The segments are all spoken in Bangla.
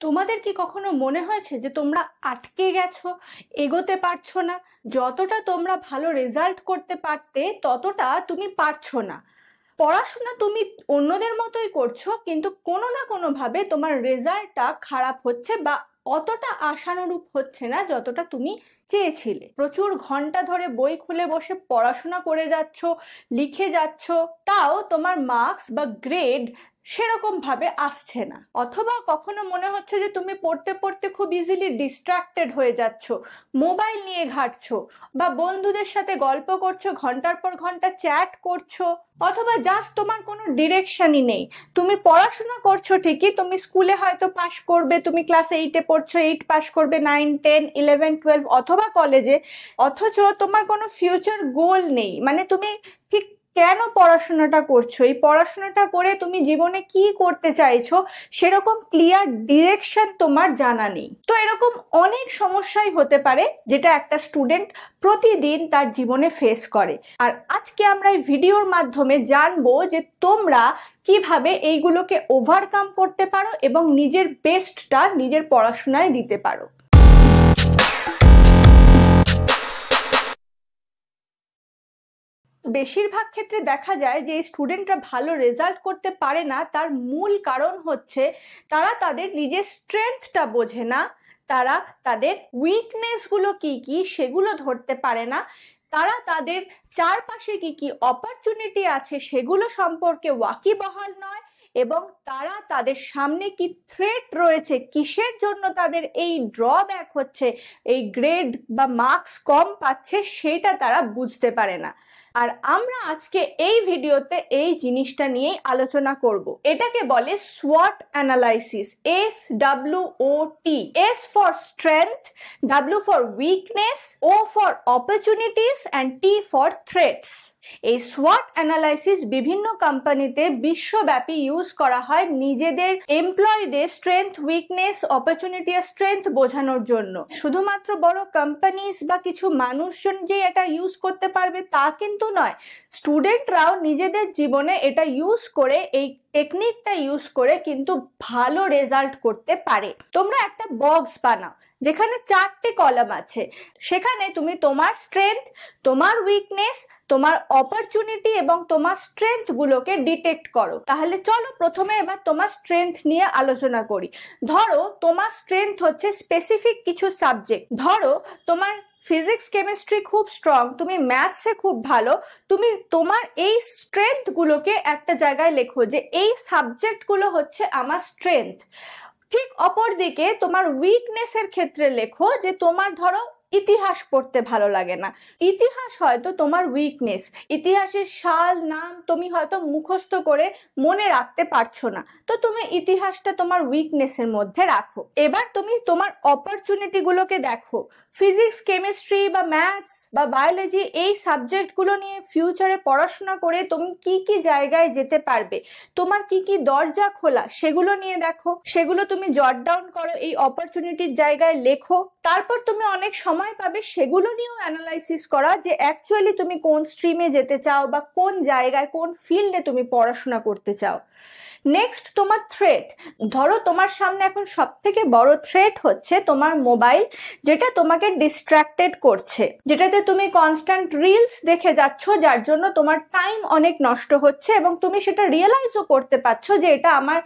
তোমাদের কি কখনো মনে হয়েছে যে তোমরা আটকে গেছো, এগোতে পারছো না? যতটা তোমরা ভালো রেজাল্ট করতে পারতে ততটা তুমি পারছো না। পড়াশোনা তুমি অন্যদের মতোই করছো, কিন্তু কোনো না কোনো ভাবে তোমার রেজাল্টটা খারাপ হচ্ছে বা অতটা আশানুরূপ হচ্ছে না যতটা তুমি চেয়েছিলে। প্রচুর ঘন্টা ধরে বই খুলে বসে পড়াশোনা করে যাচ্ছ, লিখে যাচ্ছ, তাও তোমার মার্কস বা গ্রেড সেরকম ভাবে আসছে না। অথবা কখনো মনে হচ্ছে যে তুমি পড়তে পড়তে খুব ইজিলি ডিস্ট্রাক্টেড হয়ে যাচ্ছ, মোবাইল নিয়ে ঘাঁটছো বা বন্ধুদের সাথে গল্প করছো, ঘন্টার পর ঘন্টা চ্যাট করছো, অথবা জাস্ট তোমার কোনো ডিরেকশনই নেই। তুমি পড়াশোনা করছো ঠিকই, তুমি স্কুলে হয়তো পাশ করবে, তুমি ক্লাস 8-এ পড়ছো, 8 পাশ করবে, 9, 10, 11, 12 অথবা কলেজে, অথচ তোমার কোনো ফিউচার গোল নেই। মানে তুমি ঠিক কেন পড়াশোনাটা করছো, এই পড়াশোনাটা করে তুমি জীবনে কি করতে চাইছো সেরকম ক্লিয়ার ডিরেকশন তোমার জানা নেই। তো এরকম অনেক সমস্যাই হতে পারে যেটা একটা স্টুডেন্ট প্রতিদিন তার জীবনে ফেস করে। আর আজকে আমরা এই ভিডিওর মাধ্যমে জানবো যে তোমরা কিভাবে এইগুলোকে ওভারকাম করতে পারো এবং নিজের বেস্টটা নিজের পড়াশোনায় দিতে পারো। বেশিরভাগ ক্ষেত্রে দেখা যায় যে স্টুডেন্টরা ভালো রেজাল্ট করতে পারে না, তার মূল কারণ হচ্ছে তারা তাদের নিজের স্ট্রেংথটা বোঝে না, তারা তাদের উইকনেসগুলো কি কি সেগুলো ধরতে পারে না, তারা তাদের চারপাশে কি কি অপরচুনিটি আছে সেগুলো সম্পর্কে ওয়াকিবহাল নয়, এবং তারা তাদের সামনে কি থ্রেট রয়েছে, কিসের জন্য তাদের এই ড্রব্যাক হচ্ছে, এই গ্রেড বা মার্কস কম পাচ্ছে, সেটা তারা বুঝতে পারে না। আর আমরা আজকে এই ভিডিওতে এই জিনিসটা নিয়েই আলোচনা করব। এটাকে বলে SWOT analysis, SWOT। S for strength, W for weakness, O for opportunities and T for threats. এই SWOT অ্যানালাইসিস বিভিন্ন কোম্পানিতে বিশ্বব্যাপী ইউজ করা হয় নিজেদের এমপ্লয়ীদের স্ট্রেংথ, উইকনেস, অপরচুনিটি আর স্ট্রেংথ বোঝানোর জন্য। শুধুমাত্র বড় কোম্পানিজ বা কিছু মানুষজন যে এটা ইউজ করতে পারবে তা কিন্তু নয়, স্টুডেন্টরাও নিজেদের জীবনে এটা ইউজ করে, এই টেকনিকটা ইউজ করে কিন্তু ভালো রেজাল্ট করতে পারে। তোমরা একটা বক্স বানাও যেখানে 4টে কলাম আছে, সেখানে তুমি তোমার স্ট্রেংথ, তোমার উইকনেস, তোমার অপরচুনিটি এবং তোমার স্ট্রেংথ গুলোকে ডিটেক্ট করো। তাহলে চলো প্রথমে এবার তোমার স্ট্রেংথ নিয়ে আলোচনা করি। ধরো তোমার স্ট্রেংথ হচ্ছে স্পেসিফিক কিছু সাবজেক্ট। ধরো তোমার ফিজিক্স, কেমিস্ট্রি খুব স্ট্রং, তুমি ম্যাথসে খুব ভালো, তুমি তোমার এই স্ট্রেংথ গুলোকে একটা জায়গায় লেখো যে এই সাবজেক্ট গুলো হচ্ছে আমার স্ট্রেংথ। ঠিক অপর দিকে তোমার উইকনেসের ক্ষেত্রে লেখো যে তোমার ধরো ইতিহাস পড়তে ভালো লাগে না, ইতিহাস হয়তো তোমার উইকনেস, ইতিহাসের সাল নাম তুমি হয়তো মুখস্থ করে মনে রাখতে পারছো না, তো তুমি ইতিহাসটা তোমার উইকনেসের মধ্যে রাখো। এবার তুমি তোমার অপরচুনিটি গুলোকে দেখো। ফিজিক্স, কেমিস্ট্রি বা ম্যাথস বা বায়োলজি, এই সাবজেক্টগুলো নিয়ে ফিউচারে পড়াশোনা করে তুমি কি কি জায়গায় যেতে পারবে, তোমার কি কি দরজা খোলা, সেগুলো নিয়ে দেখো, সেগুলো তুমি জট ডাউন করো, এই অপরচুনিটির জায়গায় লেখো। তারপর তুমি অনেক সময় পাবে সেগুলো নিয়েও অ্যানালাইসিস করা যে অ্যাকচুয়ালি তুমি কোন স্ট্রিমে যেতে চাও বা কোন জায়গায়, কোন ফিল্ডে তুমি পড়াশোনা করতে চাও। নেক্সট তোমার থ্রেট। ধরো তোমার সামনে এখন সব থেকে বড় থ্রেট হচ্ছে তোমার মোবাইল, যেটা তোমাকে ডিস্ট্রাক্টেড করছে, যেটাতে তুমি কনস্ট্যান্ট রিলস দেখে যাচ্ছ, যার জন্য তোমার টাইম অনেক নষ্ট হচ্ছে এবং তুমি সেটা রিয়েলাইজও করতে পারছো যে এটা আমার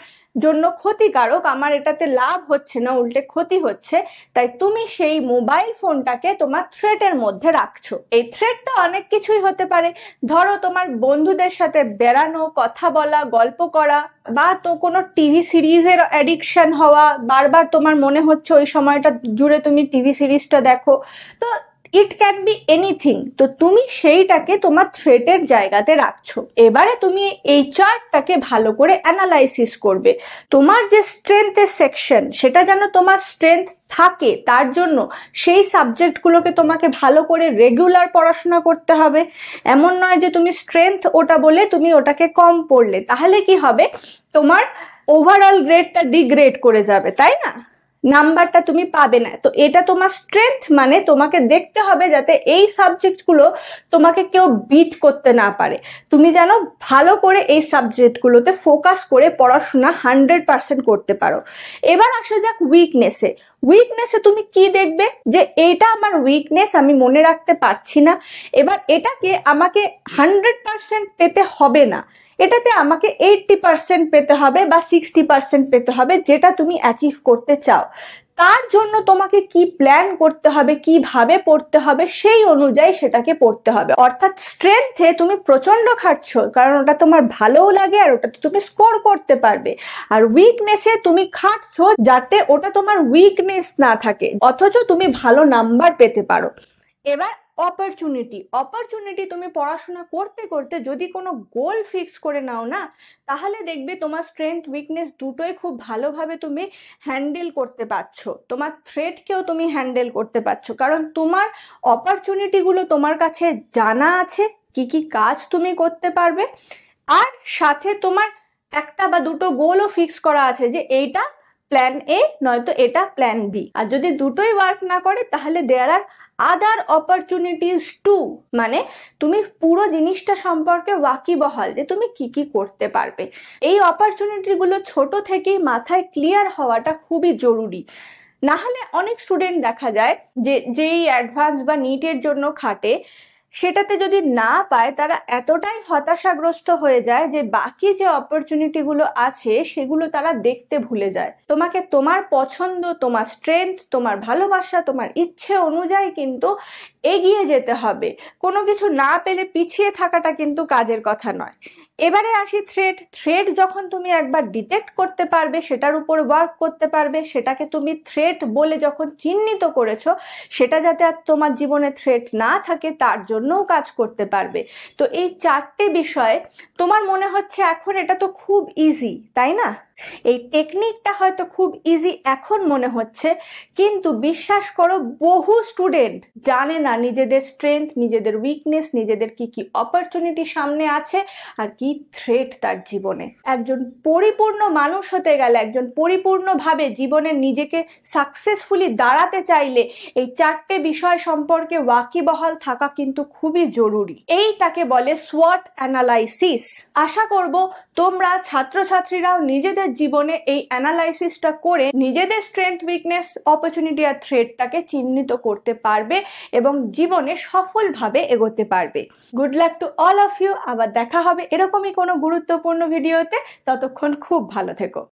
জন্য ক্ষতিকারক, আমার এটাতে লাভ হচ্ছে না, উল্টে ক্ষতি হচ্ছে। তাই তুমি সেই মোবাইল ফোনটাকে তোমার থ্রেটের মধ্যে রাখছো। এই থ্রেটটা অনেক কিছুই হতে পারে। ধরো তোমার বন্ধুদের সাথে বেড়ানো, কথা বলা, গল্প করা, বা তো কোনো টিভি সিরিজের অ্যাডিকশন হওয়া, বারবার তোমার মনে হচ্ছে ওই সময়টা জুড়ে তুমি টিভি সিরিজটা দেখো। তো ইট ক্যান বি এনিথিং। তো তুমি সেইটাকে তোমার থ্রেটের জায়গাতে রাখছো। এবারে তুমি এই চার্টটাকে ভালো করে অ্যানালাইসিস করবে। তোমার যে স্ট্রেংথের সেকশন, সেটা যেন তোমার স্ট্রেংথ থাকে, তার জন্য সেই সাবজেক্টগুলোকে তোমাকে ভালো করে রেগুলার পড়াশোনা করতে হবে। এমন নয় যে তুমি স্ট্রেংথ ওটা বলে তুমি ওটাকে কম পড়লে, তাহলে কি হবে, তোমার ওভারঅল গ্রেডটা ডিগ্রেড করে যাবে, তাই না? নাম্বারটা তুমি পাবে না। তো এটা তোমার স্ট্রেংথ, মানে তোমাকে দেখতে হবে যাতে এই সাবজেক্টগুলো তোমাকে কেউ বিট করতে না পারে। তুমি যেন ভালো করে এই সাবজেক্টগুলোতে ফোকাস করে পড়াশোনা 100% করতে পারো। এবার আসা যাক উইকনেসে। উইকনেসে তুমি কি দেখবে যে এটা আমার উইকনেস, আমি মনে রাখতে পারছি না, এবার এটাকে আমাকে 100% পেতে হবে না, এটাতে আমাকে 80% পেতে হবে বা 60% পেতে হবে, যেটা তুমি অ্যাচিভ করতে চাও। তার জন্য তোমাকে কি প্ল্যান করতে হবে, কিভাবে পড়তে হবে, সেই অনুযায়ী সেটাকে পড়তে হবে। অর্থাৎ স্ট্রেংথে তুমি প্রচন্ড খাটছো কারণ ওটা তোমার ভালোও লাগে আর ওটাতে তুমি স্কোর করতে পারবে, আর উইকনেসে তুমি খাটছো যাতে ওটা তোমার উইকনেস না থাকে অথচ তুমি ভালো নাম্বার পেতে পারো। এবার অপরচুনিটি তুমি পড়াশোনা করতে করতে যদি কোনো গোল ফিক্স করে নাও না, তাহলে দেখবে তোমার স্ট্রেংথ উইকনেস দুটোই খুব ভালোভাবে তুমি হ্যান্ডেল করতে পারছো, তোমার থ্রেটকেও তুমি হ্যান্ডেল করতে পারছো, কারণ তোমার অপরচুনিটিগুলো তোমার কাছে জানা আছে, কি কি কাজ তুমি করতে পারবে, আর সাথে তোমার একটা বা দুটো গোলও ফিক্স করা আছে যে এইটা প্ল্যান এ নয়তো এটা প্ল্যান বি। আর যদি দুটোই ওয়ার্ক না করে তাহলে দেয়ার আর আদার অপরচুনিটিস টু, মানে তুমি পুরো জিনিসটা সম্পর্কে ওয়াকিবহাল যে তুমি কি কি করতে পারবে। এই অপরচুনিটিগুলো ছোট থেকেই মাথায় ক্লিয়ার হওয়াটা খুবই জরুরি। না হলে অনেক স্টুডেন্ট দেখা যায় যে যেই অ্যাডভান্স বা নিটের জন্য খাটে, সেটাতে যদি না পায় তারা এতটাই হতাশাগ্রস্ত হয়ে যায় যে বাকি যে অপরচুনিটিগুলো আছে সেগুলো তারা দেখতে ভুলে যায়। তোমাকে তোমার পছন্দ, তোমার স্ট্রেংথ, তোমার ভালোবাসা, তোমার ইচ্ছে অনুযায়ী কিন্তু এগিয়ে যেতে হবে। কোনো কিছু না পেলে পিছিয়ে থাকাটা কিন্তু কাজের কথা নয়। এবারে আসি থ্রেট যখন তুমি একবার ডিটেক্ট করতে পারবে, সেটার উপর ওয়ার্ক করতে পারবে, সেটাকে তুমি থ্রেট বলে যখন চিহ্নিত করেছো, সেটা যাতে আর তোমার জীবনে থ্রেট না থাকে তার জন্যও কাজ করতে পারবে। তো এই চারটে বিষয় তোমার মনে হচ্ছে এখন এটা তো খুব ইজি, তাই না? এই টেকনিকটা হয়তো খুব ইজি এখন মনে হচ্ছে, কিন্তু বিশ্বাস করো বহু স্টুডেন্ট জানে না নিজেদের স্ট্রেংথ, নিজেদের উইকনেস, নিজেদের কি কি অপরচুনিটি সামনে আছে আর কি থ্রেট তার জীবনে। একজন পরিপূর্ণ মানুষ হতে গেলে, একজন পরিপূর্ণভাবে জীবনে নিজেকে সাকসেসফুলি দাঁড়াতে চাইলে এই চারটে বিষয় সম্পর্কে ওয়াকিবহাল থাকা কিন্তু খুবই জরুরি। এইটাকে বলে SWOT অ্যানালাইসিস। আশা করব তোমরা ছাত্রছাত্রীরাও নিজেদের জীবনে এই অ্যানালাইসিসটা করে নিজেদের স্ট্রেংথ, উইকনেস, অপরচুনিটি আর থ্রেটটাকে চিহ্নিত করতে পারবে এবং জীবনে সফলভাবে এগোতে পারবে। Good luck to all of you. আবার দেখা হবে এরকমই কোনো গুরুত্বপূর্ণ ভিডিওতে, ততক্ষণ খুব ভালো থেকো।